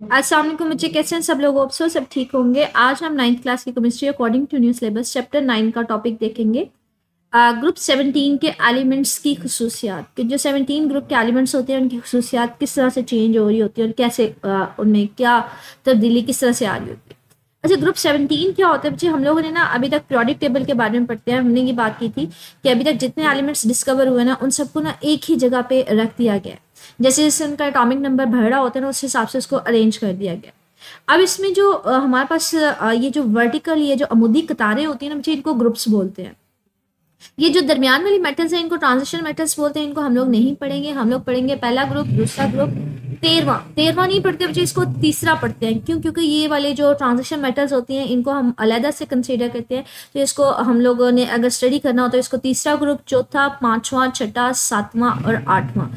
अस्सलाम वालेकुम बच्चे, कैसे हैं सब लोग? होप सो सब ठीक होंगे। आज हम 9th क्लास की chemistry according to new syllabus chapter 9 का टॉपिक देखेंगे। ग्रुप 17 के एलिमेंट्स की खसूसियात कि जो 17 ग्रुप के एलिमेंट्स होते हैं उनकी खसूसियात किस तरह से चेंज हो रही होती है और कैसे उनमें क्या तब्दीली किस तरह से आ रही होती है। अच्छा, ग्रुप 17 क्या होता है बच्चे? हम लोगों ने ना अभी तक पीरियोडिक टेबल के बारे में पढ़ते हैं, हमने ये बात की थी कि अभी तक जितने एलिमेंट्स डिस्कवर हुए ना उन सबको ना एक ही जगह पे रख दिया गया है। जैसे जैसे उनका एटॉमिक नंबर बढ़ रहा होता है ना उस हिसाब से उसको अरेंज कर दिया गया। अब इसमें जो हमारे पास ये जो वर्टिकल ये जो अमुदी कतारें होती हैं ना बच्चे, इनको ग्रुप्स बोलते हैं। ये जो दरमियान वाली मेटल्स हैं इनको ट्रांजिशन मेटल्स बोलते हैं। इनको हम लोग नहीं पढ़ेंगे। हम लोग पढ़ेंगे पहला ग्रुप, दूसरा ग्रुप, तेरवा नहीं पढ़ते बच्चे, इसको तीसरा पढ़ते हैं। क्यों? क्योंकि ये वाले जो ट्रांजिशन मेटल्स होती हैं इनको हम अलहदा से कंसीडर करते हैं। तो इसको हम लोगों ने अगर स्टडी करना हो तो इसको तीसरा ग्रुप, चौथा, पांचवा, छठा, सातवां और आठवां।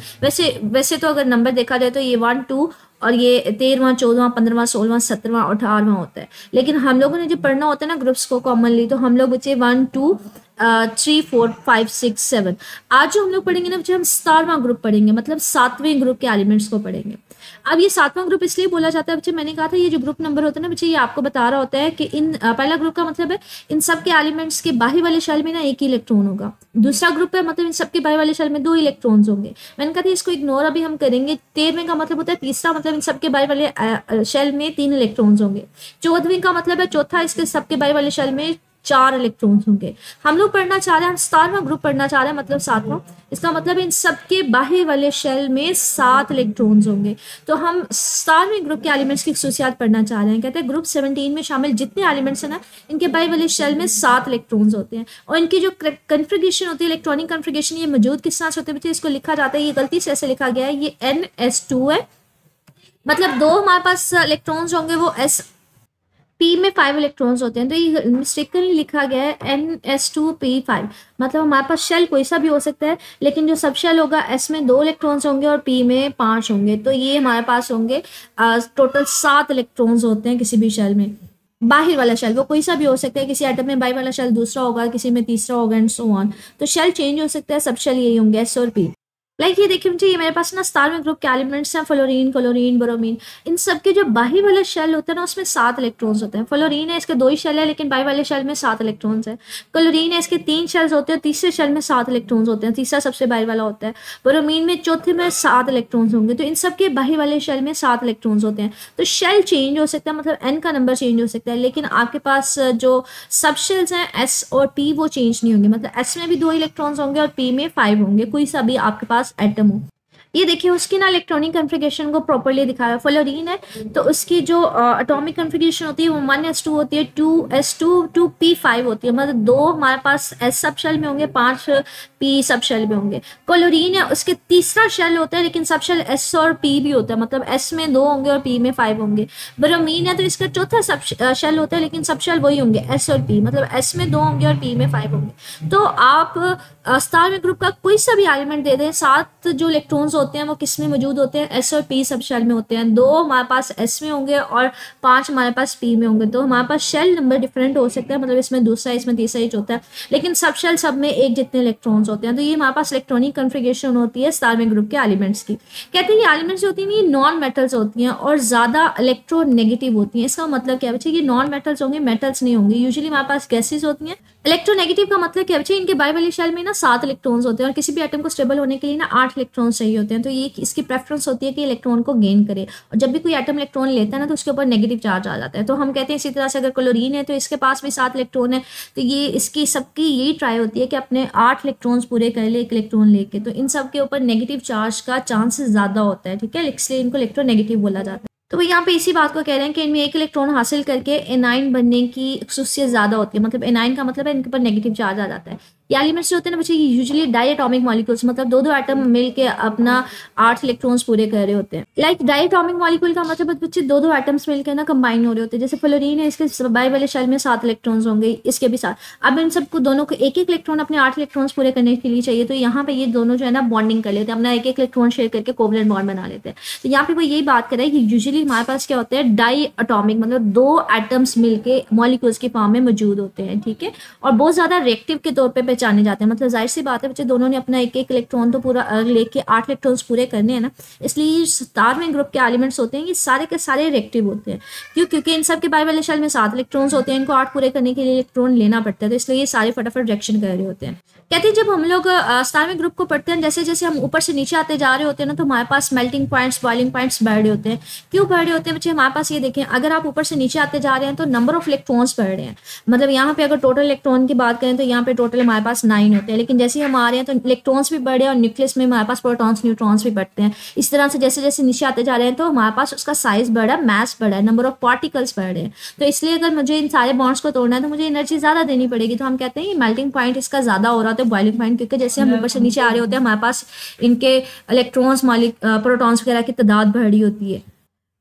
वैसे तो अगर नंबर देखा जाए तो ये 1, 2 और ये 13वां, 14वां, 15वां, 16वां, 17वां, 18वां होता है। लेकिन हम लोगों ने जो पढ़ना होता है ना ग्रुप्स को कॉमनली, तो हम लोग बच्चे 1, 2, 3, 4, 5, 6, 7। आज जो हम लोग पढ़ेंगे ना बच्चे, हम 17वां ग्रुप पढ़ेंगे, मतलब 7वें ग्रुप के एलिमेंट्स को पढ़ेंगे। अब ये 7वां ग्रुप इसलिए बोला जाता है बच्चे, मैंने कहा था ये जो ग्रुप नंबर होता है ना बच्चे, ये आपको बता रहा होता है कि पहला ग्रुप का मतलब है इन सब के एलिमेंट्स के बाहरी वाले शेल में ना एक ही इलेक्ट्रॉन होगा। दूसरा ग्रुप है मतलब इन सबके बाहरी वाले शेल में 2 इलेक्ट्रॉन्स होंगे। मैंने कहा था इसको इग्नोर अभी हम करेंगे। 13वें का मतलब होता है तीसरा, मतलब इन सबके बाहरी वाले शेल में 3 इलेक्ट्रॉन्स होंगे। 14वें का मतलब है चौथा, इसके सबके बाहरी वाले शेल में 4 इलेक्ट्रॉन्स होंगे। हम लोग पढ़ना चाह रहे हैं, हम 17वां ग्रुप पढ़ना चाह रहे हैं, मतलब 7वां। इसका मतलब इन सबके बाहरी वाले शेल में 7 इलेक्ट्रॉन्स होंगे। तो हम 17वें ग्रुप के एलिमेंट्स की खसूसियात पढ़ना चाह रहे हैं। कहते हैं ग्रुप 17 में शामिल जितने एलिमेंट्स हैं ना इनके बाहरी वाले शेल में 7 इलेक्ट्रॉन्स होते हैं। और इनकी जो कन्फिगरेशन होती है, इलेक्ट्रॉनिक कन्फिगरेशन, ये मौजूद किस तरह से होते हैं? इसको लिखा जाता है, ये गलती से ऐसे लिखा गया है, ये NS2 है। मतलब 2 हमारे पास इलेक्ट्रॉन्स होंगे, वो P में 5 इलेक्ट्रॉन्स होते हैं। तो ये मिस्टेकनली लिखा गया है NS2P5। मतलब हमारे पास शेल कोई सा भी हो सकता है, लेकिन जो सब शेल होगा S में 2 इलेक्ट्रॉन्स होंगे और P में 5 होंगे। तो ये हमारे पास होंगे टोटल 7 इलेक्ट्रॉन्स होते हैं किसी भी शेल में। बाहर वाला शेल वो कोई सा भी हो सकता है, किसी एटम में बाहर वाला शेल दूसरा होगा, किसी में तीसरा होगा, एंड सो ऑन। तो शेल चेंज हो सकता है, सब शेल यही होंगे S और P। ये देखिए मुझे, ये मेरे पास ना 17वें ग्रुप के एलिमेंट्स हैं, फ्लोरीन, क्लोरीन, ब्रोमीन। इन सब के जो बाहरी वाला शेल होता है ना उसमें 7 इलेक्ट्रॉन्स होते हैं। फ्लोरीन है, इसके 2 ही शेल है, लेकिन बाहरी वाले शेल में 7 इलेक्ट्रॉन्स है। क्लोरीन है, इसके 3 शेल्स होते हैं, तीसरे शेल में 7 इलेक्ट्रॉन्स होते हैं, तीसरा सबसे बाहरी वाला होता है। ब्रोमीन में चौथे में 7 इलेक्ट्रॉन्स होंगे। तो इन सब के बाहरी वाले शेल में 7 इलेक्ट्रॉन्स होते हैं। तो शेल चेंज हो सकता है, मतलब N का नंबर चेंज हो सकता है, लेकिन आपके पास जो सब शेल्स हैं S और P वो चेंज नहीं होंगे। मतलब S में भी 2 इलेक्ट्रॉन्स होंगे और P में 5 होंगे, कोई सा भी आपके पास एटम हो। ये देखिए उसकी ना इलेक्ट्रॉनिक कन्फिगरेशन को प्रॉपर्ली दिखाया। फ्लोरीन है तो उसकी जो एटॉमिक कन्फिगरेशन होती है वो 1s2 होती है, 2s2 2p5 होती है। मतलब 2 हमारे पास S सब शेल में होंगे, 5 P सब शेल में होंगे। क्लोरीन है, उसके तीसरा शेल होता है, लेकिन सब शेल S और P भी होता है, मतलब S में 2 होंगे और P में 5 होंगे। ब्रोमीन है तो इसका चौथा सब शेल होता है, लेकिन सब शेल वही होंगे S और P, मतलब S में 2 होंगे और P में 5 होंगे। तो आप 17वें ग्रुप का कोई सा भी एलिमेंट दे दें, 7 जो इलेक्ट्रॉन्स होते हैं वो किस में मौजूद होते हैं? S और P सब शेल में होते हैं। 2 हमारे पास S में होंगे और 5 हमारे पास P में होंगे। तो हमारे पास शेल नंबर डिफरेंट हो सकता है, मतलब इसमें दूसरा, इसमें तीसरा, ही चौथा, लेकिन सब शेल सब में एक जितने इलेक्ट्रॉन्स होते हैं। तो ये हमारे पास इलेक्ट्रॉनिक कन्फिगरेशन होती है 17वें ग्रुप के एलिमेंट्स की। कहते हैं ये एलिमेंट्स होती हैं ये नॉन मेटल्स होती हैं और ज्यादा इलेक्ट्रोनेगेटिव होती हैं। इसका मतलब क्या बच्चे? ये नॉन मेटल्स होंगे, मेटल्स नहीं होंगे। यूजुअली हमारे पास गैसेज होती हैं। इलेक्ट्रोनेगेटिव का मतलब क्या बच्चे? इनके बाहरी वाले शेल में ना 7 इलेक्ट्रॉन्स होते हैं और किसी भी एटम को स्टेबल होने के लिए ना 8 इलेक्ट्रॉन्स चाहिए होते हैं। तो ये इसकी प्रेफरेंस होती है कि इलेक्ट्रॉन को गेन करे, और जब भी कोई एटम इलेक्ट्रॉन लेता है ना तो उसके ऊपर नेगेटिव चार्ज आ जाता है। तो हम कहते हैं इसी तरह से अगर क्लोरीन है तो इसके पास भी 7 इलेक्ट्रॉन है, तो ये इसकी सबकी यही ट्राई होती है कि अपने 8 इलेक्ट्रॉन्स पूरे कर ले एक इलेक्ट्रॉन लेके। तो इन सब के ऊपर नेगेटिव चार्ज का चांसेस ज्यादा होता है, ठीक है, इसलिए इनको इलेक्ट्रोनेगेटिव बोला जाता है। तो वो यहाँ पे इसी बात को कह रहे हैं कि इनमें एक इलेक्ट्रॉन हासिल करके एनाइन बनने की खसूसियत ज्यादा होती है। मतलब एनाइन का मतलब है इनके ऊपर नेगेटिव चार्ज आ जाता है। ये एलिमेंट्स जो होते हैं ना बच्चे, ये यूजुअली डायटोमिक मॉलिक्यूल्स, मतलब 2-2 एटम मिलके अपना 8 इलेक्ट्रॉन्स पूरे कर रहे होते हैं। डायटोमिक मॉलिक्यूल का मतलब बच्चे 2-2 एटम्स मिलकर ना कंबाइन हो रहे होते हैं। जैसे फ्लोरीन है, इसके बाहरी वाले शेल में 7 इलेक्ट्रॉन्स होंगे, इसके भी 7। अब इन सबको दोनों को एक इलेक्ट्रॉन अपने 8 इलेक्ट्रॉन्स पूरे करने के लिए चाहिए। तो यहाँ पे ये दोनों जो है ना बॉन्डिंग कर लेते हैं, अपना एक इलेक्ट्रॉन शेयर करके कोवलेंट बॉन्ड बना लेते हैं। तो यहाँ पे वो यही बात कर रहा है कि यूजुअली हमारे पास क्या होता है, डाई एटॉमिक, मतलब 2 एटम्स मिलके मॉलिक्यूल्स के फॉर्म में मौजूद होते हैं, ठीक है। और बहुत ज्यादा रिएक्टिव के तौर पे पहचाने जाते हैं। मतलब जाहिर सी बात है बच्चे, दोनों ने अपना एक एक इलेक्ट्रॉन तो पूरा लेके 8 इलेक्ट्रॉन्स पूरे करने हैं ना, इसलिए 17वें ग्रुप के एलिमेंट्स होते हैं ये सारे के सारे रिएक्टिव होते हैं। क्यों? क्योंकि इन सब के बाई वाले शेल में 7 इलेक्ट्रॉन्स होते हैं, इनको 8 पूरे करने के लिए इलेक्ट्रॉन लेना पड़ता है, तो इसलिए ये सारे फटाफट रिएक्शन कर रहे होते हैं। कहते हैं जब हम लोग 17वें ग्रुप को पढ़ते हैं, जैसे जैसे हम ऊपर से नीचे आते जा रहे होते हैं ना, तो हमारे पास मेल्टिंग पॉइंट्स, बॉइलिंग पॉइंट्स बढ़ रहे होते हैं। क्यों बढ़ रहे होते हैं बच्चे? हमारे पास ये देखें, अगर आप ऊपर से नीचे आते जा रहे हैं तो नंबर ऑफ इलेक्ट्रॉन्स बढ़ रहे हैं। मतलब यहाँ पे अगर टोटल इलेक्ट्रॉन की बात करें तो यहाँ पे टोटल हमारे पास 9 होते हैं, लेकिन जैसे ही हम आ रहे हैं तो इलेक्ट्रॉन्स भी बढ़े और न्यूक्लियस में हमारे पास प्रोटॉन्स न्यूट्रॉन्स भी बढ़ते हैं। इस तरह से जैसे जैसे नीचे आते जा रहे हैं तो हमारे पास उसका साइज बढ़ा, मैस बढ़ा, नंबर ऑफ पार्टिकल्स बढ़ रहे हैं। तो इसलिए अगर मुझे इन सारे बॉन्ड्स को तोड़ना है तो मुझे एनर्जी ज़्यादा देनी पड़ेगी। तो हम कहते हैं ये मेल्टिंग पॉइंट इसका ज़्यादा हो रहा है, तो बॉइलिंग पॉइंट, क्योंकि जैसे हम ऊपर से नीचे आ रहे होते हैं हमारे पास इनके इलेक्ट्रॉन्स, प्रोटॉन्स वगैरह की तादाद बढ़ रही होती है।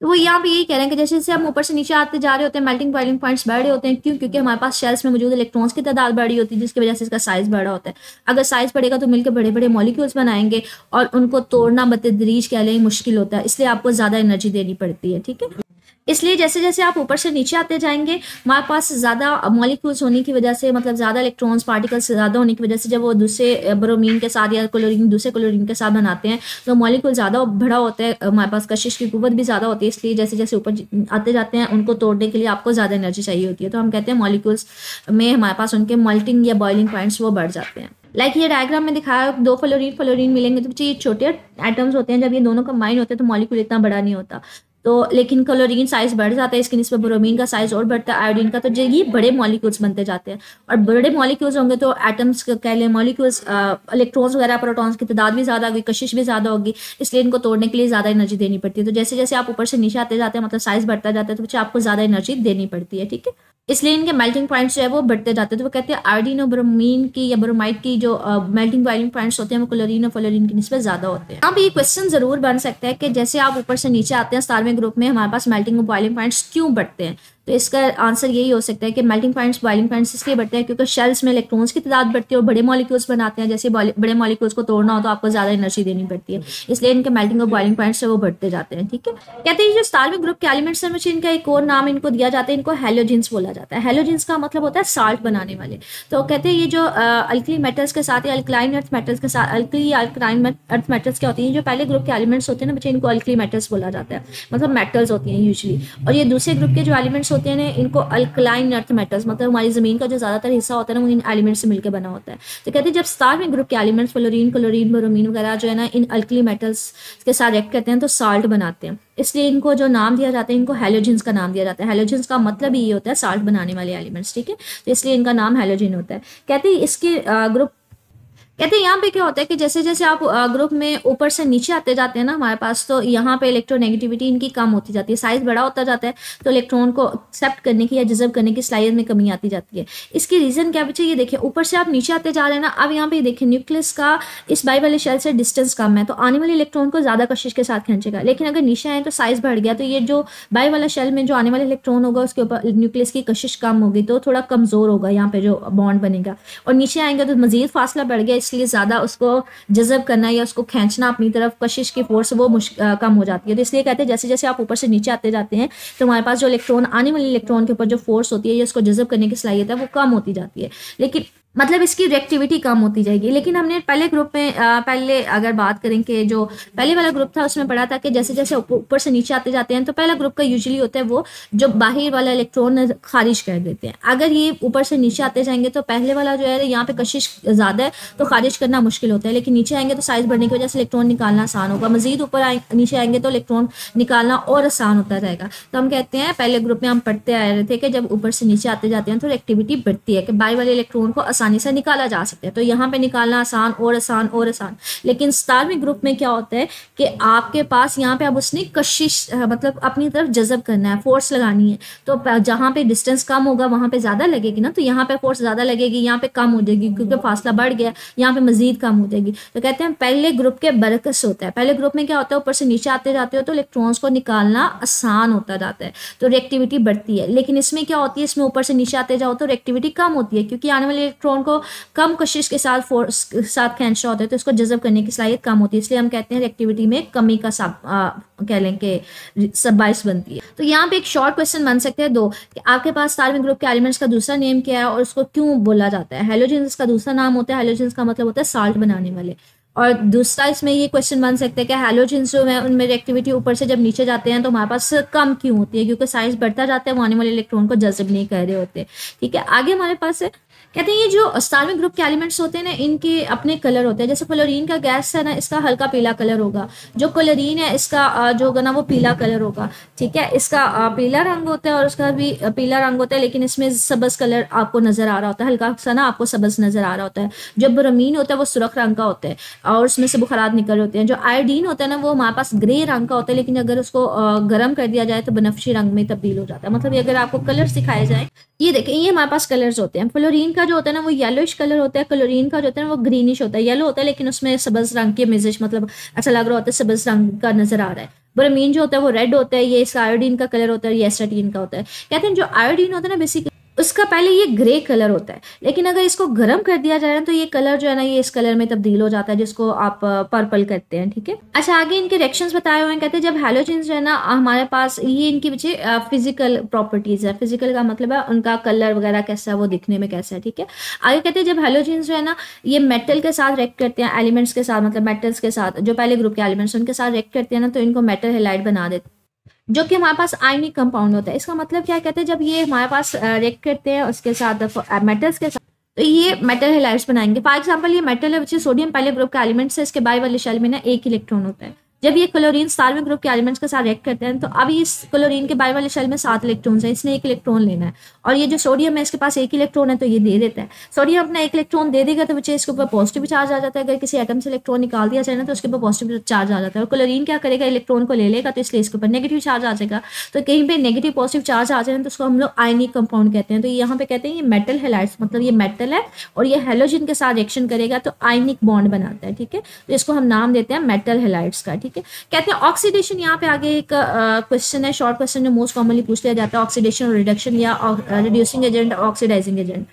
तो वो यहाँ पे यही कह रहे हैं कि जैसे जैसे हम ऊपर से नीचे आते जा रहे होते हैं मेल्टिंग बॉइलिंग पॉइंट्स बढ़ रहे होते हैं। क्यों? क्योंकि हमारे पास शेल्स में मौजूद इलेक्ट्रॉन्स की तादाद बढ़ी होती है, जिसकी वजह से इसका साइज बढ़ा होता है। अगर साइज बढ़ेगा तो मिलकर बड़े बड़े मॉलिक्यूल्स बनाएंगे और उनको तोड़ना बतदरीज कह लें मुश्किल होता है, इसलिए आपको ज़्यादा एनर्जी देनी पड़ती है। ठीक है, इसलिए जैसे जैसे आप ऊपर से नीचे आते जाएंगे हमारे पास ज़्यादा मॉलिक्यूल्स होने की वजह से, मतलब ज़्यादा इलेक्ट्रॉन्स पार्टिकल्स ज़्यादा होने की वजह से, जब वो दूसरे ब्रोमीन के साथ या क्लोरीन दूसरे क्लोरीन के साथ बनाते हैं तो मॉलिक्यूल ज़्यादा बड़ा होता है, हमारे पास कशिश की कुव्वत भी ज़्यादा होती है। इसलिए जैसे जैसे ऊपर आते जाते हैं उनको तोड़ने के लिए आपको ज़्यादा एनर्जी चाहिए होती है। तो हम कहते हैं मॉलिक्यूल्स में हमारे पास उनके मेल्टिंग या बॉइलिंग पॉइंट्स वो बढ़ जाते हैं। लाइक ये डायग्राम में दिखाया, 2 फ्लोरीन मिलेंगे तो ये छोटे एटम्स होते हैं, जब ये दोनों कंबाइन होते हैं तो मॉलिक्यूल इतना बड़ा नहीं होता। तो लेकिन क्लोरीन साइज बढ़ जाता है, इसके निस्बत ब्रोमीन का साइज और बढ़ता है, आयोडीन का, तो ये बड़े मॉलिक्यूल्स बनते जाते हैं। और बड़े मॉलिक्यूल्स होंगे तो एटम्स कह लें, मॉलिक्यूल्स, इलेक्ट्रॉन्स वगैरह, प्रोटॉन्स की तादाद भी ज़्यादा होगी, कशिश भी ज़्यादा होगी, इसलिए इनको तोड़ने के लिए ज़्यादा एनर्जी देनी पड़ती है। तो जैसे जैसे आप ऊपर से नीचे आते जाते हैं मतलब साइज बढ़ता जाता है, तो बच्चे आपको ज़्यादा एनर्जी देनी पड़ती है। ठीक है, इसलिए इनके मेल्टिंग पॉइंट्स जो है वो बढ़ते जाते हैं। तो वो कहते हैं आयोडीन और ब्रोमीन की या ब्रोमाइड की जो मेल्टिंग बॉइलिंग पॉइंट्स होते हैं वो क्लोरीन और फ्लोरीन की निस्बत ज़्यादा होते हैं। यहाँ पे ये क्वेश्चन ज़रूर बन सकता है कि जैसे आप ऊपर से नीचे आते हैं 17वें ग्रुप में हमारे पास मेल्टिंग और बॉइलिंग पॉइंट्स क्यों बढ़ते हैं? तो इसका आंसर यही हो सकता है कि मेल्टिंग पॉइंट्स, बॉइलिंग पॉइंट्स इसलिए बढ़ते हैं क्योंकि शेल्स में इलेक्ट्रॉन्स की तादाद बढ़ती है और बड़े मॉलिक्यूल्स बनाते हैं। जैसे बड़े मॉलिक्यूल्स को तोड़ना हो तो आपको ज़्यादा एनर्जी देनी पड़ती है, इसलिए इनके मेल्टिंग और बॉइलिंग पॉइंट्स से वो बढ़ते जाते हैं। ठीक है, कहते हैं जो 17वें ग्रुप के एलिमेंट्स हैं इनका एक और नाम इनको दिया जाता है, इनको हैलोजेंस बोला जाता है। हैलोजेंस का मतलब होता है साल्ट बनाने वाले। तो कहते हैं ये जो अल्कली मेटल्स के साथ या अल्कलाइन अर्थ मेटल्स के साथ, अल्कली या अल्कलाइन अर्थ मेटल्स क्या होती हैं? जो पहले ग्रुप के एलिमेंट्स होते हैं ना बच्चे, इनको अल्कली मेटल्स बोला जाता है, मतलब मेटल्स होती हैं यूजुअली। और ये दूसरे ग्रुप के जो एलिमेंट्स होते हैं इनको अल्कलाइन अर्थ मेटल्स, मतलब हमारी जमीन का जो ज्यादातर हिस्सा होता है ना वो इन एलिमेंट्स से मिलकर बना होता है। तो कहते हैं जब 17वें ग्रुप के एलिमेंट्स फ्लोरीन, क्लोरीन, ब्रोमीन वगैरह जो है ना इन अल्कली मेटल्स के साथ रिएक्ट करते हैं तो साल्ट बनाते हैं, इसलिए इनको जो नाम दिया जाता है इनको हैलोजेंस का नाम दिया जाता है। हैलोजेंस का मतलब ये होता है साल्ट बनाने वाले एलिमेंट्स। ठीक है, तो इसलिए इनका नाम हैलोजन होता है। कहते हैं इसके ग्रुप, कहते हैं यहाँ पे क्या होता है कि जैसे जैसे आप ग्रुप में ऊपर से नीचे आते जाते हैं ना हमारे पास, तो यहाँ पे इलेक्ट्रोनेगेटिविटी इनकी कम होती जाती है, साइज बड़ा होता जाता है, तो इलेक्ट्रॉन को एक्सेप्ट करने की या जज़ब करने की सलाहियत में कमी आती जाती है। इसकी रीज़न क्या बच्चे? ये देखिए ऊपर से आप नीचे आते जा रहे हैं ना, अब यहाँ पे देखिए न्यूक्लियस का इस बाई वाले शेल से डिस्टेंस कम है, तो आने वाले इलेक्ट्रॉन को ज़्यादा कशिश के साथ खींचेगा। लेकिन अगर नीचे आए तो साइज बढ़ गया, तो ये जो बाई वाला शेल में जो आने वाले इलेक्ट्रॉन होगा उसके ऊपर न्यूक्लियस की कशिश कम होगी, तो थोड़ा कमज़ोर होगा यहाँ पे जो बॉन्ड बनेगा। और नीचे आएंगे तो मज़ीद फासला बढ़ गया, इसलिए ज़्यादा उसको जज़ब करना या उसको खींचना अपनी तरफ, कशिश की फोर्स वो कम हो जाती है। तो इसलिए कहते हैं जैसे जैसे आप ऊपर से नीचे आते जाते हैं तो हमारे पास जो इलेक्ट्रॉन, आने वाले इलेक्ट्रॉन के ऊपर जो फोर्स होती है या उसको जज़ब करने की सलाहियत है वो कम होती जाती है, लेकिन मतलब इसकी रिएक्टिविटी कम होती जाएगी। लेकिन हमने पहले ग्रुप में पहले अगर बात करें कि जो पहले वाला ग्रुप था उसमें पढ़ा था कि जैसे जैसे ऊपर से नीचे आते जाते हैं तो पहला ग्रुप का यूजुअली होता है वो जो बाहर वाला इलेक्ट्रॉन खारिज कर देते हैं। अगर ये ऊपर से नीचे आते जाएंगे तो पहले वाला जो है यहाँ पे कशिश ज़्यादा है तो खारिज करना मुश्किल होता है, लेकिन नीचे आएंगे तो साइज बढ़ने की वजह से इलेक्ट्रॉन निकालना आसान होगा। मजीद ऊपर नीचे आएंगे तो इलेक्ट्रॉन निकालना और आसान होता रहेगा। तो हम कहते हैं पहले ग्रुप में हम पढ़ते आ रहे थे कि जब ऊपर से नीचे आते जाते हैं तो रिएक्टिविटी बढ़ती है कि बाहर वाले इलेक्ट्रॉन को आसानी से निकाला जा सकते हैं, तो यहाँ पे निकालना आसान और आसान और आसान। लेकिन 17वें ग्रुप में क्या होता है कि आपके पास यहाँ पे अब उसने कशिश मतलब अपनी तरफ जज़ब करना है, फोर्स लगानी है, तो जहाँ पे डिस्टेंस कम होगा वहाँ पे ज़्यादा लगेगी ना, तो यहाँ पे फोर्स ज़्यादा लगेगी, यहाँ पे कम हो जाएगी क्योंकि फासला बढ़ गया, यहाँ पे मजीद कम हो जाएगी। तो कहते हैं पहले ग्रुप के बरकस होता है। पहले ग्रुप में क्या होता है ऊपर से नीचे आते जाते हो तो इलेक्ट्रॉन्स को निकालना आसान होता जाता है, तो रिएक्टिविटी बढ़ती है। लेकिन इसमें क्या होती है, इसमें ऊपर से नीचे आते जाओ तो रिएक्टिविटी कम होती है क्योंकि आने वाले इलेक्ट्रॉन को कम कशिश के साथ फोर्स के साथ खींच रहा होता है तो इसको जज़ब करने की सलाहियत कम होती है, इसलिए हम कहते हैं रिएक्टिविटी में कमी का कह लें कि सब बाइस बनती है। तो यहाँ पे एक शॉर्ट क्वेश्चन बन सकते हैं दो कि आपके पास कार्बन ग्रुप के एलिमेंट्स का दूसरा नेम क्या है और उसको क्यों बोला जाता है। हेलोजेंस का दूसरा नाम होता है, हेलोजेंस का मतलब होता है साल्ट बनाने वाले। और दूसरा इसमें ये क्वेश्चन बन सकता है कि हेलोजेंस जो है उनमें रिएक्टिविटी ऊपर से जब नीचे जाते हैं तो हमारे पास कम क्यों होती है, क्योंकि साइज बढ़ता जाता है, वो आने वाले इलेक्ट्रॉन को जज़ब नहीं कर रहे होते। ठीक है, आगे हमारे पास है कहते हैं ये जो स्टार्विंग ग्रुप के एलिमेंट्स होते हैं ना इनके अपने कलर होते हैं। जैसे क्लोरीन का गैस है ना, इसका हल्का पीला कलर होगा, जो क्लोरीन है इसका जो होगा ना वो पीला कलर होगा। ठीक है, इसका पीला रंग होता है और उसका भी पीला रंग होता है, लेकिन इसमें सबज कलर आपको नजर आ रहा होता है, हल्का सा ना आपको सबज नजर आ रहा होता है। जो ब्रोमीन होता है वो सुर्ख रंग का होता है और उसमें से बुखारात निकल होते हैं। जो आयोडीन होता है ना वो हमारे पास ग्रे रंग का होता है, लेकिन अगर उसको गर्म कर दिया जाए तो बनफशी रंग में तब्दील हो जाता है। मतलब अगर आपको कलर सिखाए जाए, ये देखें ये हमारे पास कलर्स होते हैं। फ्लोरीन का जो होता है ना वो येलोइश कलर होता है, क्लोरीन का जो होता है ना वो ग्रीनिश होता है, येलो होता है लेकिन उसमें सबज रंग के मिजाज मतलब अच्छा लग रहा होता है, सबज रंग का नजर आ रहा है। ब्रोमीन जो होता है वो रेड होता है, ये इसका आयोडीन का कलर होता है, ये एस्टाटीन का होता है। कहते हैं जो आयोडीन होता है ना बेसिकली उसका पहले ये ग्रे कलर होता है, लेकिन अगर इसको गर्म कर दिया जाए ना तो ये कलर जो है ना ये इस कलर में तब्दील हो जाता है जिसको आप पर्पल कहते हैं। ठीक है, अच्छा आगे इनके रिएक्शंस बताए हुए हैं। कहते हैं जब हैलोजेंस जो है ना हमारे पास ये इनकी वजह फिजिकल प्रॉपर्टीज है। फिजिकल का मतलब है उनका कलर वगैरह कैसा है, वो दिखने में कैसा है। ठीक है, आगे कहते हैं जब हैलोजेंस जो है ना ये मेटल के साथ रिएक्ट करते हैं, एलिमेंट्स के साथ मतलब मेटल्स के साथ, जो पहले ग्रुप के एलिमेंट्स उनके साथ रिएक्ट करते हैं ना तो इनको मेटल हैलाइड बना देते हैं, जो कि हमारे पास आयनिक कंपाउंड होता है। इसका मतलब क्या कहते हैं जब ये हमारे पास रिएक्ट करते हैं उसके साथ मेटल्स के साथ तो ये मेटल हैलाइड्स बनाएंगे। फॉर एग्जांपल ये मेटल है विच सोडियम पहले ग्रुप का एलिमेंट्स है, इसके बाई वाले शेल में ना एक इलेक्ट्रॉन होता है। जब ये क्लोरीन स्टार्विंग ग्रुप के एलिमेंट्स के साथ रिएक्ट करते हैं तो अब इस क्लोरीन के बाई वाले शेल में 7 इलेक्ट्रॉन्स हैं, इसने एक इलेक्ट्रॉन लेना है और ये जो सोडियम है इसके पास एक इलेक्ट्रॉन है तो ये दे देता है। सोडियम अपना एक इलेक्ट्रॉन दे देगा तो बच्चे इसके ऊपर पॉजिटिव चार्ज आ जाता है। अगर किसी एटम से इलेक्ट्रॉन निकाल दिया जाए ना तो उसके ऊपर पॉजिटिव चार्ज आ जाता है। और क्लोरीन क्या करेगा, इलेक्ट्रॉन को ले लेगा तो इसलिए इसके ऊपर नेगेटिव चार्ज आ जाएगा। तो कहीं पे नेगेटिव पॉजिटिव चार्ज आ जाए तो उसको हम लोग आयनिक कंपाउंड कहते हैं। तो यहाँ पे कहते हैं ये मेटल हैलाइड्स मतलब ये मेटल है और ये हैलोजन के साथ रिएक्शन करेगा तो आयनिक बॉन्ड बनाता है। ठीक है, तो इसको हम नाम देते हैं मेटल हैलाइड्स का। ठीक है, कहते हैं ऑक्सीडेशन, यहाँ पे आगे एक क्वेश्चन है, शॉर्ट क्वेश्चन जो मोस्ट कॉमनली पूछ लिया जाता है, ऑक्सीडेशन और रिडक्शन या रिड्यूसिंग एजेंट और ऑक्सीडाइजिंग एजेंट।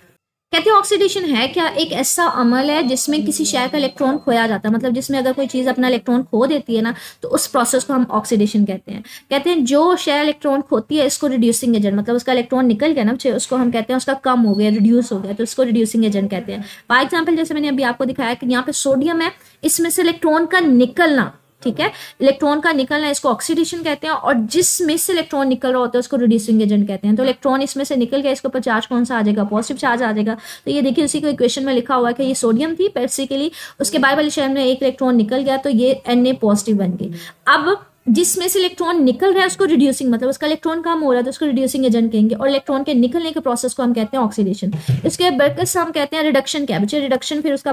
कहते हैं ऑक्सीडेशन है क्या, एक ऐसा अमल है जिसमें किसी शय का इलेक्ट्रॉन खोया जाता है। मतलब जिसमें अगर कोई चीज़ अपना इलेक्ट्रॉन खो देती है ना तो उस प्रोसेस को हम ऑक्सीडेशन कहते हैं। कहते हैं जो शय इलेक्ट्रॉन खोती है इसको रिड्यूसिंग एजेंट, मतलब उसका इलेक्ट्रॉन निकल गया ना उसको हम कहते हैं उसका कम हो गया, रिड्यूस हो गया, तो उसको रिड्यूसिंग एजेंट कहते हैं। फॉर एग्जाम्पल जैसे मैंने अभी आपको दिखाया कि यहाँ पे सोडियम है, इसमें से इलेक्ट्रॉन का निकलना, ठीक है, इलेक्ट्रॉन का निकलना इसको ऑक्सीडेशन कहते हैं। और जिसमें से इलेक्ट्रॉन निकल रहा होता है उसको रिड्यूसिंग एजेंट कहते हैं। तो इलेक्ट्रॉन इसमें से निकल गया, इसके ऊपर चार्ज कौन सा आ जाएगा, पॉजिटिव चार्ज आ जाएगा। तो ये देखिए उसी को इक्वेशन में लिखा हुआ है कि ये सोडियम थी बेसिकली, उसके बाई वाले शेल में एक इलेक्ट्रॉन निकल गया तो ये Na पॉजिटिव बन गई। अब जिसमें से इलेक्ट्रॉन निकल रहा है उसको रिड्यूसिंग मतलब उसका इलेक्ट्रॉन कम हो रहा है तो उसको रिड्यूसिंग एजेंट कहेंगे। और इलेक्ट्रॉन के निकलने के प्रोसेस को हम कहते हैं ऑक्सीडेशन। इसके बरकस हम कहते हैं रिडक्शन। क्या बच्चे, रिडक्शन फिर उसका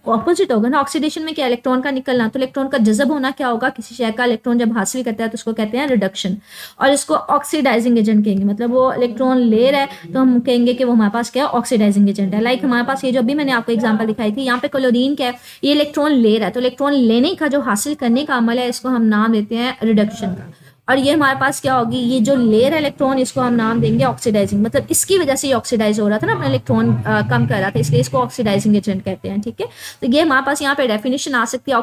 ऑपोजिट होगा ना। ऑक्सीडेशन में क्या, इलेक्ट्रॉन का निकलना, तो इलेक्ट्रॉन का जज़ब होना क्या होगा, किसी शय का इलेक्ट्रॉन जब हासिल करता है तो उसको कहते हैं रिडक्शन। और इसको ऑक्सीडाइजिंग एजेंट कहेंगे, मतलब वो इलेक्ट्रॉन ले रहा है तो हम कहेंगे कि वो हमारे पास क्या ऑक्सीडाइजिंग एजेंट है। लाइक हमारे पास ये जो अभी मैंने आपको एग्जाम्पल दिखाई थी, यहाँ पे क्लोरीन क्या है, ये इलेक्ट्रॉन ले रहा है तो इलेक्ट्रॉन लेने का जो हासिल करने का अमल है इसको हम नाम देते हैं रिडक्शन का। और ये हमारे पास क्या होगी, ये जो लेयर इलेक्ट्रॉन इसको हम नाम देंगे ऑक्सीडाइजिंग, मतलब इसकी वजह से ये ऑक्सीडाइज हो रहा था ना, अपना इलेक्ट्रॉन कम कर रहा था, इसलिए इसको ऑक्सीडाइजिंग एजेंट कहते हैं। ठीक है, तो ये हमारे पास यहाँ पे डेफिनेशन आ सकती है।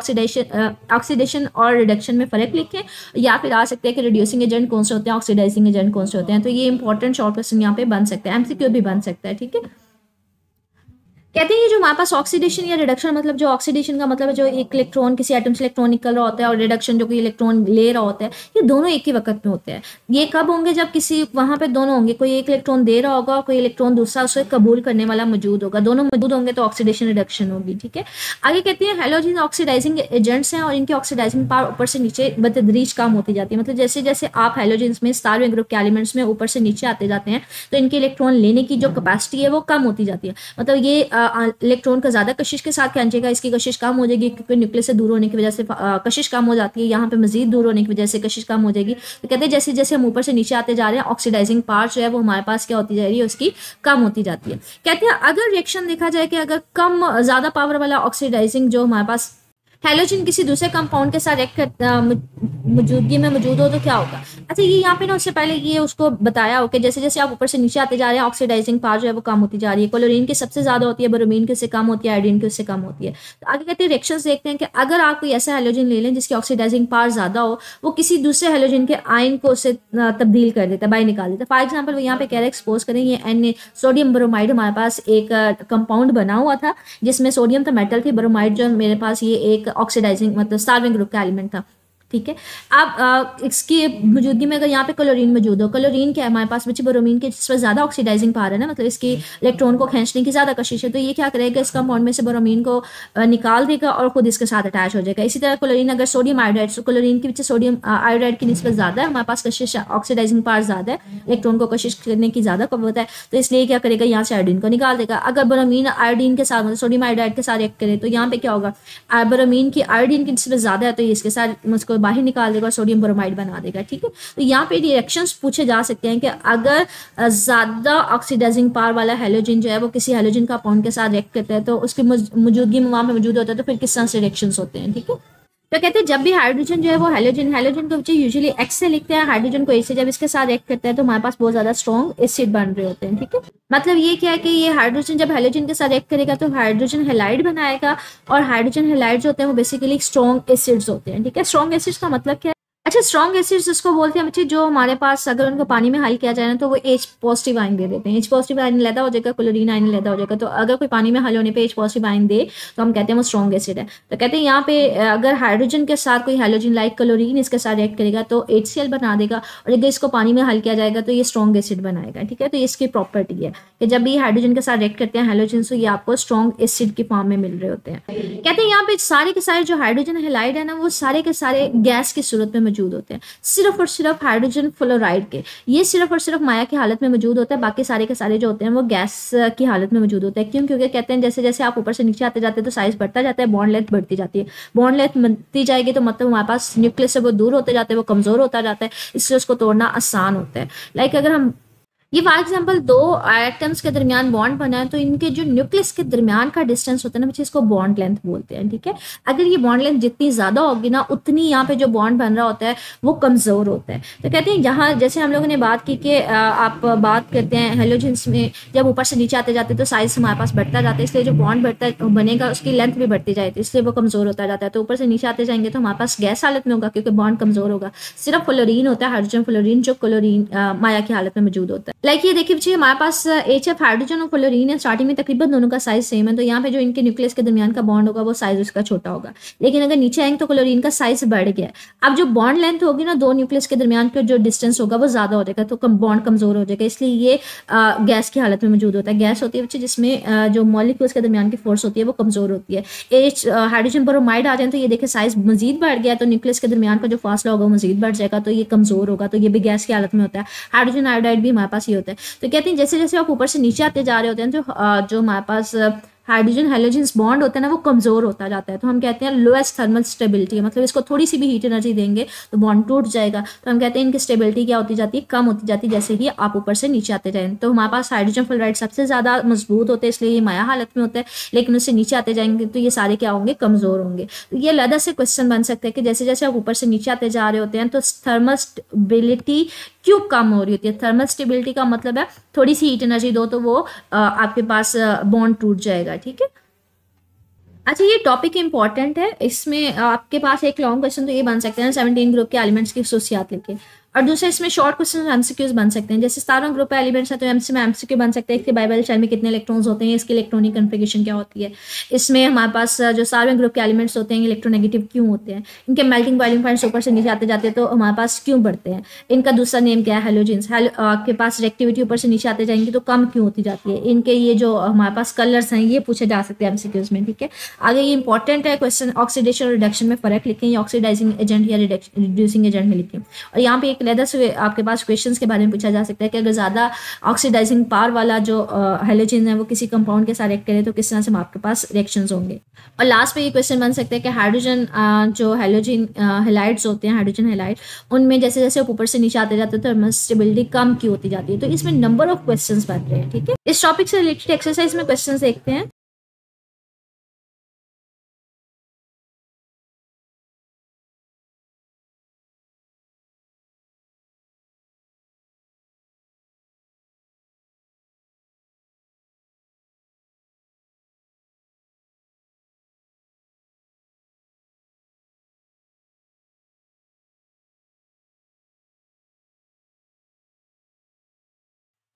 ऑक्सीडेशन और रिडक्शन में फर्क लिखें, या फिर आ सकते हैं कि रिड्यूसिंग एजेंट कौन से होते हैं, ऑक्सीडाइजिंग एजेंट कौन से होते हैं। तो ये इंपॉर्टेंट शॉर्ट क्वेश्चन यहाँ पे बन सकता है, एमसीक्यू भी बन सकता है। ठीक है, कहते हैं ये जो हमारे पास ऑक्सीडेशन या रिडक्शन, मतलब जो ऑक्सीडेशन का मतलब है जो एक इलेक्ट्रॉन किसी एटम से इलेक्ट्रॉन निकल रहा होता है, और रिडक्शन जो कोई इलेक्ट्रॉन ले रहा होता है, ये दोनों एक ही वक्त में होते हैं। ये कब होंगे, जब किसी वहां पे दोनों होंगे, कोई एक इलेक्ट्रॉन दे रहा होगा, कोई इलेक्ट्रॉन दूसरा उसे कबूल करने वाला मौजूद होगा, दोनों मौजूद होंगे तो ऑक्सीडेशन रिडक्शन होगी। ठीक है, आगे कहते हैं हैलोजन ऑक्सीडाइजिंग एजेंट्स हैं और इनकी ऑक्सीडाइजिंग पावर ऊपर से नीचे बतदरीज कम होती जाती है। मतलब जैसे जैसे आप हैलोजेंस में स्टार ग्रुप के एलिमेंट्स में ऊपर से नीचे आते जाते हैं तो इनके इलेक्ट्रॉन लेने की जो कैपेसिटी है वो कम होती जाती है। मतलब ये इलेक्ट्रॉन का ज्यादा कशिश के साथ खींचेगा, इसकी कशिश कम हो जाएगी क्योंकि न्यूक्लियस से दूर होने की वजह से कशिश कम हो जाती है, यहाँ पे मजीद दूर होने की वजह से कशिश कम हो जाएगी। तो कहते हैं जैसे जैसे हम ऊपर से नीचे आते जा रहे हैं ऑक्सीडाइजिंग पावर जो है वो हमारे पास क्या होती जा रही है, उसकी कम होती जाती है। कहते हैं अगर रिएक्शन देखा जाए कि अगर कम ज्यादा पावर वाला ऑक्सीडाइजिंग जो हमारे पास हैलोजन किसी दूसरे कंपाउंड के साथ रिएक्ट मौजूदगी में मौजूद हो तो क्या होगा। अच्छा, ये यहाँ पे ना उससे पहले ये उसको बताया हो कि जैसे जैसे आप ऊपर से नीचे आते जा रहे हैं ऑक्सीडाइजिंग पावर जो है वो कम होती जा रही है। क्लोरीन की सबसे ज्यादा होती है, ब्रोमीन की उससे कम होती है, आयोडीन की उससे कम होती है। तो आगे कहते हैं रिएक्शंस देखते हैं कि अगर आप कोई ऐसा हैलोजन ले लें जिसकी ऑक्सीडाइजिंग पावर ज्यादा हो, वो किसी दूसरे हैलोजन के आयन को उससे तब्दील कर देता है, बाहर निकाल देता है। फॉर एग्जाम्पल वो यहाँ पे कह रहे हैं एक्सपोज करें ये एन सोडियम ब्रोमाइड हमारे पास एक कंपाउंड बना हुआ था जिसमें सोडियम तो मेटल थी, ब्रोमाइड जो मेरे पास ये एक ऑक्सीडाइजिंग मतलब साल्वेंट ग्रुप का एलिमेंट था। ठीक है। अब इसकी मौजूदगी में अगर यहाँ पे क्लोरीन मौजूद हो, क्लोरीन क्या है हमारे पास बच्चे ब्रोमीन के जिस पर ज्यादा ऑक्सीडाइजिंग पावर है ना, मतलब इसकी इलेक्ट्रॉन को खींचने की ज्यादा कोशिश है, तो ये क्या करेगा इस कंपाउंड में से ब्रोमीन को निकाल देगा और खुद इसके साथ अटैच हो जाएगा। इसी तरह क्लोरीन अगर सोडियम आयोडाइड, तो क्लोरीन के पीछे सोडियम आयोडाइड की निस्बत ज्यादा है, हमारे पास कोशिश ऑक्सीडाइजिंग पावर ज्यादा है, इलेक्ट्रॉन को कोशिश करने की ज्यादा कवत है, तो इसलिए क्या करेगा यहाँ से आयोडीन को निकाल देगा। अगर ब्रोमीन आयोडीन के साथ मतलब सोडियम आयोडाइड के साथ रिएक्ट करे तो यहाँ पे क्या होगा, ब्रोमीन की आयोडीन की निस्बत ज्यादा है तो ये इसके साथ उसको बाहर निकाल देगा, सोडियम ब्रोमाइड बना देगा। ठीक है। तो यहाँ पे रिएक्शंस पूछे जा सकते हैं कि अगर ज्यादा ऑक्सीडाइजिंग पावर वाला हैलोजन जो है वो किसी हैलोजन का कंपाउंड के साथ रिएक्ट करता है तो उसकी मौजूदगी में वहां पे मौजूद होता है तो फिर किस तरह से रिएक्शंस होते हैं। ठीक है। तो कहते हैं जब भी हाइड्रोजन जो है वो हैलोजन को बच्चे यूजुअली एक्स से लिखते हैं, हाइड्रोजन को ए से, जब इसके साथ रिएक्ट करता है तो हमारे पास बहुत ज्यादा स्ट्रॉन्ग एसिड बन रहे होते हैं। ठीक है। मतलब ये क्या है कि ये हाइड्रोजन जब हैलोजन के साथ रिएक्ट करेगा तो हाइड्रोजन हैलाइड बनाएगा, और हाइड्रोजन हैलाइड जो होते हैं वो बेसिकली स्ट्रॉन्ग एसिड्स होते हैं। ठीक है। स्ट्रॉन्ग एसिड्स का मतलब क्या है? अच्छा, स्ट्रॉन्ग एसिड्स जिसको बोलते हैं बच्चे जो हमारे पास अगर उनको पानी में हल किया जाए ना तो वो एच पॉजिटिव आयन दे देते हैं। एच पॉजिटिव आयन लैदा हो जाएगा, क्लोरीन आयन लैदा हो जाएगा। तो अगर कोई पानी में हल होने पे एच पॉजिटिव आयन दे तो हम कहते हैं वो स्ट्रॉन्ग एसिड है। तो कहते हैं यहाँ पे अगर हाइड्रोजन के साथ कोई हैलोजन लाइक क्लोरीन इसके साथ रिएक्ट करेगा तो HCl बना देगा, और अगर इसको पानी में हल किया जाएगा तो ये स्ट्रॉन्ग एसिड बनाएगा। ठीक है। तो इसकी प्रॉपर्टी है कि जब भी हाइड्रोजन के साथ रिएक्ट करते हैं हैलोजन तो ये आपको स्ट्रॉन्ग एसिड की फॉर्म में मिल रहे होते हैं। कहते हैं यहाँ पे सारे के सारे जो हाइड्रोजन हैलाइड है ना वो सारे के सारे गैस की सूरत में मौजूद होते हैं, सिर्फ और सिर्फ हाइड्रोजन फ्लोराइड के ये सिर्फ और सिर्फ माया की हालत में मौजूद होता है, बाकी सारे के सारे जो होते हैं वो गैस की हालत में मौजूद होते हैं। क्यों? क्योंकि कहते हैं जैसे जैसे आप ऊपर से नीचे आते जाते हैं तो साइज बढ़ता जाता है, बॉन्ड लेंथ बढ़ती जाती है। बॉन्ड लेंथ बढ़ती जाएगी तो मतलब हमारे पास न्यूक्लियस से वो दूर होते जाते हैं, वो कमजोर होता जाता है, इसलिए उसको तोड़ना आसान होता है। लाइक अगर हम ये फॉर एग्जाम्पल दो एटम्स के दरमियान बॉन्ड बना है तो इनके जो न्यूक्लियस के दरमियान का डिस्टेंस होता है ना बच्चे इसको बॉन्ड लेंथ बोलते हैं। ठीक है। अगर ये बॉन्ड लेंथ जितनी ज्यादा होगी ना उतनी यहाँ पे जो बॉन्ड बन रहा होता है वो कमजोर होता है। तो कहते हैं यहाँ जैसे हम लोगों ने बात की कि आप बात करते हैं हेलोजेंस में जब ऊपर से नीचे आते जाते तो साइज हमारे पास बढ़ता जाता है, इसलिए जो बॉन्ड बढ़ता बनेगा उसकी लेंथ भी बढ़ती जाती है, इसलिए वो कमजोर होता जाता है। तो ऊपर से नीचे आते जाएंगे तो हमारे पास गैस हालत में होगा क्योंकि बॉन्ड कमजोर होगा। सिर्फ फ्लोरीन होता है, हाइड्रोजन फ्लोरीन जो क्लोरीन माया की हालत में मौजूद होता है। लाइक ये देखिए बच्चे हमारे पास HF हाइड्रोजन और फ्लोरीन है, स्टार्टिंग में तकरीबन दोनों का साइज सेम है, तो यहाँ पे जो इनके न्यूक्लियस के दरमियान का बॉन्ड होगा वो साइज उसका छोटा होगा। लेकिन अगर नीचे आएंगे तो क्लोरीन का साइज बढ़ गया है। अब जो बॉन्ड लेंथ होगी ना दो न्यूक्लियस के दरमियान का जो डिस्टेंस होगा वो ज्यादा हो जाएगा, तो बॉन्ड कमजोर हो जाएगा, इसलिए ये गैस की हालत में मौजूद होता है। गैस होती है बच्चे जिसमें जो मॉलिक्यूल्स के दरमियान की फोर्स होती है वो कमजोर होती है। हाइड्रोजन ब्रोमाइड आ जाए तो ये देखिए साइज मजीद बढ़ गया, तो न्यूक्लियस के दरमियान का जो फासला होगा मजीद बढ़ जाएगा, तो ये कमजोर होगा, तो ये भी गैस की हालत में होता है। हाइड्रोजन आयोडाइड भी हमारे पास ये होता है। तो कहते हैं जैसे जैसे आप ऊपर से नीचे आते जा रहे होते हैं तो जो हमारे पास हाइड्रोजन हैलोजन बॉन्ड होता है ना वो कमजोर होता जाता है, तो हम कहते हैं लोएस्ट थर्मल स्टेबिलिटी, मतलब इसको थोड़ी सी भी हीट एनर्जी देंगे तो बॉन्ड टूट जाएगा, तो हम कहते हैं इनकी स्टेबिलिटी क्या होती जाती है, कम होती जाती है जैसे ही आप ऊपर से नीचे आते जाएंगे। तो हमारे पास हाइड्रोजन फ्लोराइड सबसे ज्यादा मजबूत होते हैं इसलिए ये माया हालत में होता है, लेकिन उससे नीचे आते जाएंगे तो ये सारे क्या होंगे, कमजोर होंगे। तो ये अलग से क्वेश्चन बन सकता है कि जैसे जैसे आप ऊपर से नीचे आते जा रहे होते हैं तो थर्मल स्टेबिलिटी क्यों कम हो रही होती है। थर्मल स्टेबिलिटी का मतलब है थोड़ी सी हीट एनर्जी दो तो वो आपके पास बॉन्ड टूट जाएगा। ठीक है। अच्छा, ये टॉपिक इंपॉर्टेंट है, इसमें आपके पास एक लॉन्ग क्वेश्चन तो ये बन सकते हैं 17 ग्रुप के एलिमेंट्स की खसूसियात लेके, और दूसरा इसमें शॉर्ट क्वेश्चन एमसीक्यूज बन सकते हैं। जैसे 17 ग्रुप के एलिमेंट्स है तो इसमें एमसीक्यू बन सकते हैं इसके बाइबल शेल में कितने इलेक्ट्रॉन्स होते हैं, इसकी इलेक्ट्रॉनिक कन्फिगरेशन क्या होती है, इसमें हमारे पास जो 17 ग्रुप के एलिमेंट्स होते हैं इलेक्ट्रोनेगेटिव क्यों होते हैं, इनके मेल्टिंग बॉइलिंग पॉइंट्स ऊपर से नीचे आते जाते हैं तो हमारे पास क्यों बढ़ते हैं, इनका दूसरा नेम क्या है हेलोजेंस, आपके पास रिएक्टिविटी ऊपर से नीचे आते जाएंगे तो कम क्यों होती जाती है, इनके ये जो हमारे पास कलर्स हैं ये पूछे जा सकते हैं एमसीक्यूज में। ठीक है। आगे ये इंपॉर्टेंट है क्वेश्चन, ऑक्सीडेशन और रिडक्शन में फर्क लिखें, या ऑक्सीडाइजिंग एजेंट या रिड्यूसिंग एजेंट में लिखें। और यहाँ पे एक अलग से आपके पास क्वेश्चंस के बारे में पूछा जा सकता है कि अगर ज्यादा ऑक्सीडाइजिंग पावर वाला जो हैलोजन है वो किसी कंपाउंड के साथ रिएक्ट करे तो किस तरह से आपके पास रिएक्शंस होंगे। और लास्ट पे ये क्वेश्चन बन सकता है कि हाइड्रोजन जो हैलोजन हैलाइड्स होते हैं, हाइड्रोजन हैलाइड, उनमें जैसे जैसे ऊपर से नीचे आते जाते हैं तो थर्मल स्टेबिलिटी कम क्यों होती जाती है। तो इसमें नंबर ऑफ क्वेश्चंस बन रहे हैं। ठीक है। इस टॉपिक से रिलेटेड एक्सरसाइज में क्वेश्चंस देखते हैं।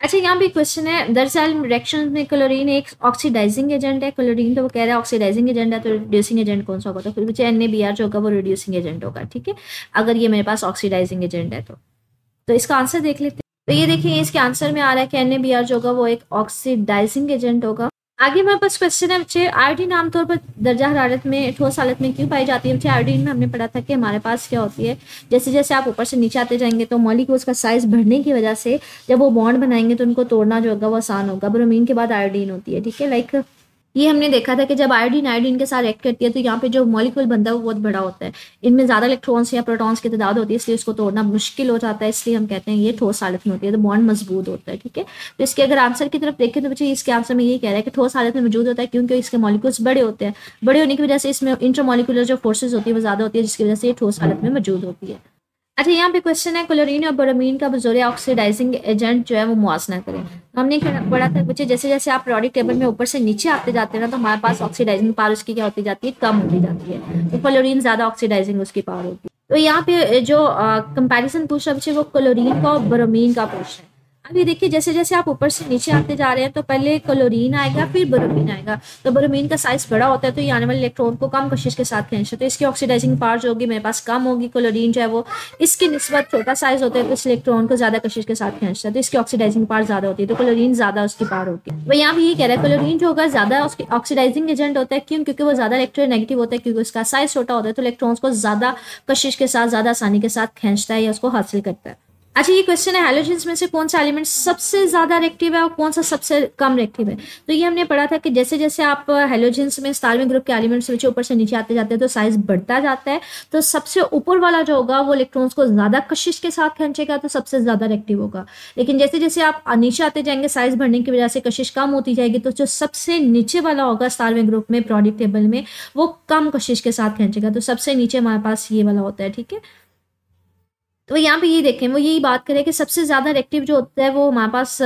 अच्छा, यहाँ पे क्वेश्चन है, दरअसल रिएक्शन में क्लोरीन एक ऑक्सीडाइजिंग एजेंट है, क्लोरीन तो वो कह रहा है ऑक्सीडाइजिंग एजेंट है, तो रिड्यूसिंग एजेंट कौन सा होगा, तो फिर मुझे NaBr जो होगा वो रिड्यूसिंग एजेंट होगा। ठीक है, अगर ये मेरे पास ऑक्सीडाइजिंग एजेंट है तो इसका आंसर देख लेते हैं। तो ये देखिए, इसके आंसर में आ रहा है कि NaBr जो होगा वो एक ऑक्सीडाइजिंग एजेंट होगा। आगे हमारे पास क्वेश्चन है बच्चे, आयोडीन आमतौर पर दर्जा हरारत में ठोस हालत में क्यों पाई जाती है। बच्चे आयोडीन में हमने पढ़ा था कि हमारे पास क्या होती है, जैसे जैसे आप ऊपर से नीचे आते जाएंगे तो मॉलिक्यूल्स का साइज बढ़ने की वजह से जब वो बॉन्ड बनाएंगे तो उनको तोड़ना जो होगा वो आसान होगा। ब्रोमीन के बाद आयोडीन होती है। ठीक है, लाइक ये हमने देखा था कि जब आयोडीन आयोडीन के साथ रिएक्ट करती है तो यहाँ पे जो मॉलिक्यूल बनता है वो बहुत बड़ा होता है, इनमें ज्यादा इलेक्ट्रॉन्स या प्रोटॉन्स की तादाद होती है, इसलिए उसको तोड़ना मुश्किल हो जाता है, इसलिए हम कहते हैं ये ठोस हालत में होती है, तो बॉन्ड मजबूत होता है। ठीक है, तो इसके अगर आंसर की तरफ देखें तो बच्चे इसके आंसर में ये कह रहा है कि ठोस हालत में मौजूद होता है क्योंकि इसके मॉलिक्यूल्स बड़े होते हैं, बड़े होने की वजह से इसमें इंटरमॉलिक्यूलर जो फोर्सेज होती है वो ज्यादा होती है, जिसकी वजह से ये ठोस हालत में मौजूद होती है। अच्छा, यहाँ पे क्वेश्चन है, क्लोरीन और ब्रोमीन का बतौर ऑक्सीडाइजिंग एजेंट जो है वो मुआवजा करें। हमने पढ़ा था बच्चे, जैसे जैसे आप पीरियोडिक टेबल में ऊपर से नीचे आते जाते हैं ना तो हमारे पास ऑक्सीडाइजिंग पावर उसकी क्या होती जाती है, कम होती जाती है, तो क्लोरीन ज्यादा ऑक्सीडाइजिंग उसकी पावर होती है। तो यहाँ पे जो कंपैरिजन पूछ रहा बच्चे वो क्लोरीन का और ब्रोमीन का पूछ रहा है। अब ये देखिए, जैसे जैसे आप ऊपर से नीचे आते जा रहे हैं तो पहले क्लोरीन आएगा फिर ब्रोमीन आएगा, तो ब्रोमीन का साइज बड़ा होता है तो ये आने वाले इलेक्ट्रॉन को कम कशिश के साथ खींचता है, तो इसकी ऑक्सीडाइजिंग पावर जो होगी मेरे पास कम होगी। क्लोरीन जो है वो इसकी निस्बत छोटा साइज होता है तो इस इलेक्ट्रॉन को ज्यादा कशिश के साथ खींचता है, तो इसकी ऑक्सीडाइजिंग पावर ज्यादा होती है, तो क्लोरीन ज्यादा उसकी पावर होती है। वो यहाँ भी ये कह रहा है क्लोरीन जो होगा ज्यादा उसकी ऑक्सीडाइजिंग एजेंट होता है, क्यों, क्योंकि वो ज्यादा इलेक्ट्रोनेगेटिव होता है, क्योंकि उसका साइज छोटा होता है तो इलेक्ट्रॉन्स को ज्यादा कशिश के साथ ज्यादा आसानी के साथ खींचता है या उसको हासिल करता है। अच्छा, ये क्वेश्चन है, हैलोजेंस में से कौन सा एलिमेंट सबसे ज्यादा रिएक्टिव है और कौन सा सबसे कम रिएक्टिव है। तो ये हमने पढ़ा था कि जैसे जैसे आप हैलोजेंस में 17वें ग्रुप के एलिमेंट्स में ऊपर से नीचे आते जाते हैं तो साइज बढ़ता जाता है, तो सबसे ऊपर वाला जो होगा वो इलेक्ट्रॉन्स को ज्यादा कशिश के साथ खींचेगा तो सबसे ज्यादा रिएक्टिव होगा। लेकिन जैसे जैसे आप नीचे आते जाएंगे साइज बढ़ने की वजह से कशिश कम होती जाएगी, तो जो सबसे नीचे वाला होगा 17वें ग्रुप में पीरियोडिक टेबल में वो कम कशिश के साथ खींचेगा, तो सबसे नीचे हमारे पास ये वाला होता है। ठीक है, तो यहाँ पे ये देखें, वो यही बात करें कि सबसे ज्यादा रिएक्टिव जो होता है वो हमारे पास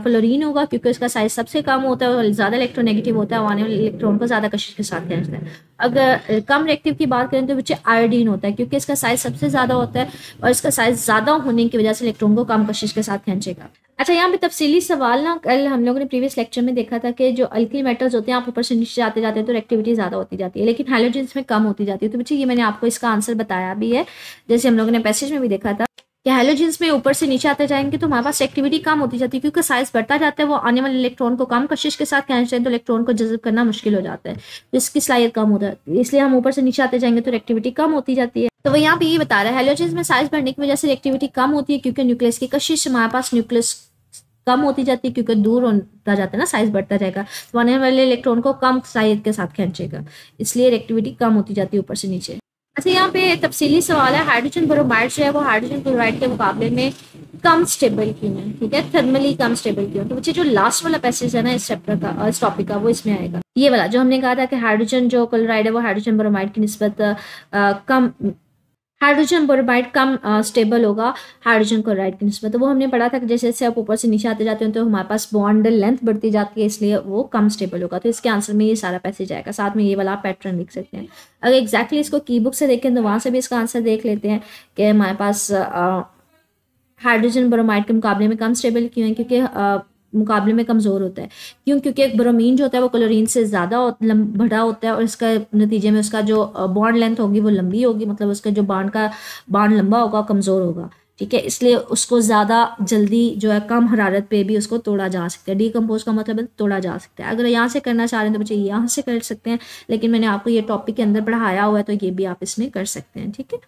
फ्लोरीन होगा, क्योंकि उसका साइज सबसे कम होता है और ज्यादा इलेक्ट्रोनेगेटिव होता है, आने वाले इलेक्ट्रॉन को ज्यादा कशिश के साथ खींचता है। अगर कम रिएक्टिव की बात करें तो बच्चे आयोडीन होता है, क्योंकि इसका साइज सबसे ज्यादा होता है और इसका साइज ज्यादा होने की वजह से इलेक्ट्रॉन को कम कशिश के साथ खींचेगा। अच्छा, यहाँ पे तफसीली सवाल ना, कल हम लोगों ने प्रीवियस लेक्चर में देखा था कि जो अल्किल मेटल्स होते हैं आप ऊपर से नीचे जाते जाते हैं तो रिएक्टिविटी ज्यादा होती जाती है, लेकिन हैलोजेंस में कम होती जाती है। तो बच्चे ये मैंने आपको इसका आंसर बताया भी है, जैसे हम लोगों ने पैसेज में भी देखा था कि हैलोजेंस में ऊपर से नीचे आते जाएंगे तो हमारे पास एक्टिविटी कम होती जाती है, क्योंकि साइज बढ़ता जाता है, वो आने वाले इलेक्ट्रॉन को कम कशिश के साथ खींचते हैं तो इलेक्ट्रॉन को जज़ब करना मुश्किल हो जाता है, तो इसकी सलाहियत कम होता है, इसलिए हम ऊपर से नीचे आते जाएंगे तो एक्टिविटी कम होती जाती है। तो वो यहाँ पे ये बता रहा है हैलोजेंस में साइज बढ़ने की वजह से एक्टिविटी कम होती है, क्योंकि न्यूक्लियस की कशिश हमारे पास न्यूक्लियस कम होती जाती है, क्योंकि दूर होता जाता है ना, साइज बढ़ता जाएगा तो आने वाले इलेक्ट्रॉन को कम साइज के साथ खींचेगा, इसलिए एक्टिविटी कम होती जाती है ऊपर से नीचे। अच्छा, यहाँ पे तफसीली सवाल है, हाइड्रोजन ब्रोमाइड जो है वो हाइड्रोजन क्लोराइड के मुकाबले में कम स्टेबल क्यों है। ठीक है, थर्मली कम स्टेबल क्यों। तो बच्चे जो लास्ट वाला पैसेज है ना इस चैप्टर का, इस टॉपिक का, वो इसमें आएगा, ये वाला जो हमने कहा था कि हाइड्रोजन जो क्लोराइड है वो हाइड्रोजन ब्रोमाइड की निस्बत कम, हाइड्रोजन ब्रोमाइड कम स्टेबल होगा हाइड्रोजन क्लोराइड की निस्बत। तो वो हमने पढ़ा था कि जैसे जैसे आप ऊपर से नीचे आते जाते हैं तो हमारे पास बॉन्ड लेंथ बढ़ती जाती है, इसलिए वो कम स्टेबल होगा। तो इसके आंसर में ये सारा पैसेज आएगा, साथ में ये वाला आप पैटर्न लिख सकते हैं। अगर एग्जैक्टली इसको की बुक से देखें तो वहाँ से भी इसका आंसर देख लेते हैं कि हमारे पास हाइड्रोजन ब्रोमाइड के मुकाबले में कम स्टेबल क्यों है, क्योंकि मुकाबले में कमज़ोर होता है। क्यों, क्योंकि एक ब्रोमीन जो होता है वो क्लोरीन से ज़्यादा बड़ा होता है और इसका नतीजे में उसका जो बॉन्ड लेंथ होगी वो लंबी होगी, मतलब उसका जो बांड लंबा होगा, कमज़ोर होगा। ठीक है, इसलिए उसको ज़्यादा जल्दी जो है कम हरारत पे भी उसको तोड़ा जा सकता है। डीकम्पोज का मतलब है तोड़ा जा सकता है। अगर यहाँ से करना चाह रहे हैं तो बच्चे यहाँ से कर सकते हैं, लेकिन मैंने आपको ये टॉपिक के अंदर पढ़ाया हुआ है तो ये भी आप इसमें कर सकते हैं। ठीक है,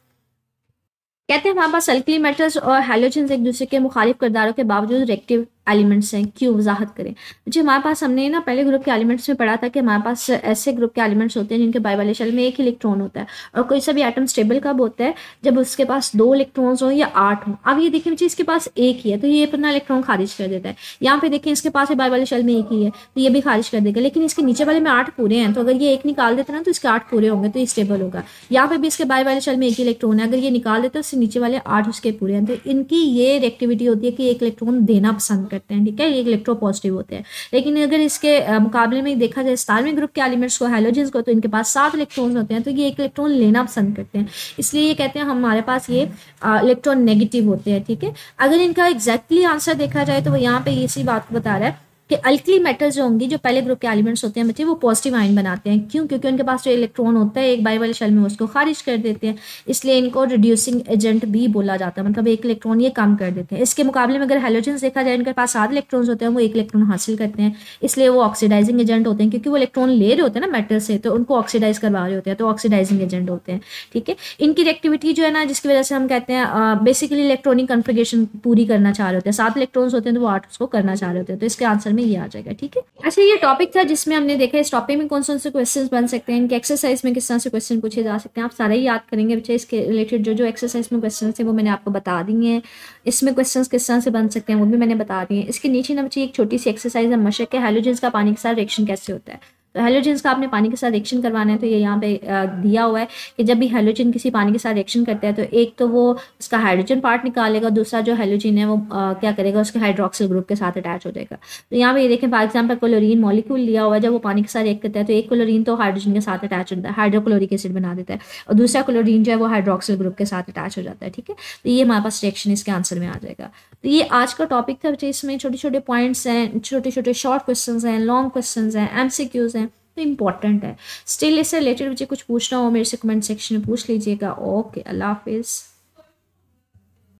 कहते हैं हमारे पास अल्कली मेटल्स और हैलोजेंस एक दूसरे के मुखालिफ किरदारों के बावजूद रिएक्टिव एलिमेंट्स हैं, क्यों, वजाहत करें। जी, हमारे पास हमने ना पहले ग्रुप के एलिमेंट्स में पढ़ा था कि हमारे पास ऐसे ग्रुप के एलिमेंट्स होते हैं जिनके बाइवैलेंट शेल में एक ही इलेक्ट्रॉन होता है, और कोई सा भी एटम स्टेबल कब होता है, जब उसके पास 2 इलेक्ट्रॉन्स हो या 8 हो। अब ये देखिए बच्चे, इसके पास एक ही है तो ये अपना इलेक्ट्रॉन खारिज कर देता है। यहाँ पे देखें इसके पास बाइवैलेंट शेल में एक ही है तो ये भी खारिज कर देगा, लेकिन इसके नीचे वाले में 8 पूरे हैं, तो अगर ये एक निकाल देते ना तो इसके 8 पूरे होंगे तो ये स्टेबल होगा। यहाँ पे भी इसके बाइवैलेंट शेल में एक ही इलेक्ट्रॉन है, अगर ये निकाल देते तो इससे नीचे वाले 8 उसके पूरे हैं, तो इनकी ये रिएक्टिविटी होती है कि एक इलेक्ट्रॉन देना पसंद करते हैं, ठीक है, ये इलेक्ट्रो पॉजिटिव होते हैं। लेकिन अगर इसके मुकाबले में देखा जाए स्टारविन ग्रुप के एलिमेंट्स को, हैलोजेंस को, तो इनके पास 7 इलेक्ट्रॉन्स होते हैं, तो ये एक इलेक्ट्रॉन लेना पसंद करते हैं, इसलिए ये कहते हैं हमारे पास ये इलेक्ट्रॉन नेगेटिव होते हैं, ठीक है। अगर इनका एग्जैक्टली आंसर देखा जाए तो वो यहाँ पे इसी बात को बता रहा है कि अल्कली मेटल्स जो होंगी, जो पहले ग्रुप के एलिमेंट्स होते हैं बच्चे, वो पॉजिटिव आयन बनाते हैं। क्यों? क्योंकि उनके पास जो इलेक्ट्रॉन होता है एक बाई वाले शेल में, उसको खारिज कर देते हैं, इसलिए इनको रिड्यूसिंग एजेंट भी बोला जाता है, मतलब एक इलेक्ट्रॉन ये कम कर देते हैं। इसके मुकाबले में अगर हैलोजेंस देखा जाए, इनके पास 7 इलेक्ट्रॉन्स होते हैं, वो 1 इलेक्ट्रॉन हासिल करते हैं, इसलिए वो ऑक्सीडाइजिंग एजेंट होते हैं, क्योंकि वो इलेक्ट्रॉन ले रहे होते हैं ना मेटल से, तो उनको ऑक्सीडाइज करवा रहे होते हैं, तो ऑक्सीडाइजिंग एजेंट होते हैं, ठीक है। इनकी रिएक्टिविटी जो है ना, जिसकी वजह से हम कहते हैं बेसिकली इलेक्ट्रॉनिक कन्फिगरेशन पूरी करना चाह रहे होते हैं। 7 इलेक्ट्रॉन्स होते हैं तो वो 8 उसको करना चाह रहे होते हैं, तो इसके आंसर में ये आ जाएगा, ठीक है। अच्छा, ये टॉपिक था जिसमें हमने देखा इस टॉपिक में कौन से क्वेश्चंस बन सकते हैं, इनके एक्सरसाइज में किस तरह से क्वेश्चन पूछे जा सकते हैं, आप सारे ही याद करेंगे बच्चे। इसके रिलेटेड जो एक्सरसाइज में क्वेश्चन थे वो मैंने आपको बता दिए हैं, इसमें क्वेश्चंस किस तरह से बन सकते हैं वो भी मैंने बता दिए हैं। इसके नीचे ना बच्चे एक छोटी सी एक्सरसाइज है, मशक है, हैलोजेंस का पानी के साथ रिएक्शन कैसे होता है। तो हैलोजेंस का आपने पानी के साथ रिएक्शन करवाना है, तो ये यहाँ पे दिया हुआ है कि जब भी हैलोजन किसी पानी के साथ रिएक्शन करता है, तो एक तो वो उसका हाइड्रोजन पार्ट निकालेगा, दूसरा जो हैलोजन है वो क्या करेगा, उसके हाइड्रोक्सिल ग्रुप के साथ अटैच हो जाएगा। तो यहाँ पे ये देखें, फॉर एग्जाम्पल क्लोरीन मॉलिक्यूल लिया हुआ है, जब वो पानी के साथ रिएक्ट करता है तो एक क्लोरीन तो हाइड्रोजन के साथ अटैच होता है, हाइड्रोक्लोरिक एसिड बना देता है, और दूसरा क्लोरीन जो है वो हाइड्रोक्सिल ग्रुप के साथ अटैच हो जाता है, ठीक है। तो ये हमारे पास रिएक्शन इसके आंसर में आ जाएगा। तो ये आज का टॉपिक था बच्चे, इसमें छोटे छोटे पॉइंट्स हैं, छोटे छोटे शॉर्ट क्वेश्चन हैं, लॉन्ग क्वेश्चन हैं, MCQs हैं, तो इंपॉर्टेंट है। स्टिल इससे रिलेटेड मुझे कुछ पूछना हो मेरे से कमेंट सेक्शन में पूछ लीजिएगा। ओके, अल्लाह हाफिज़।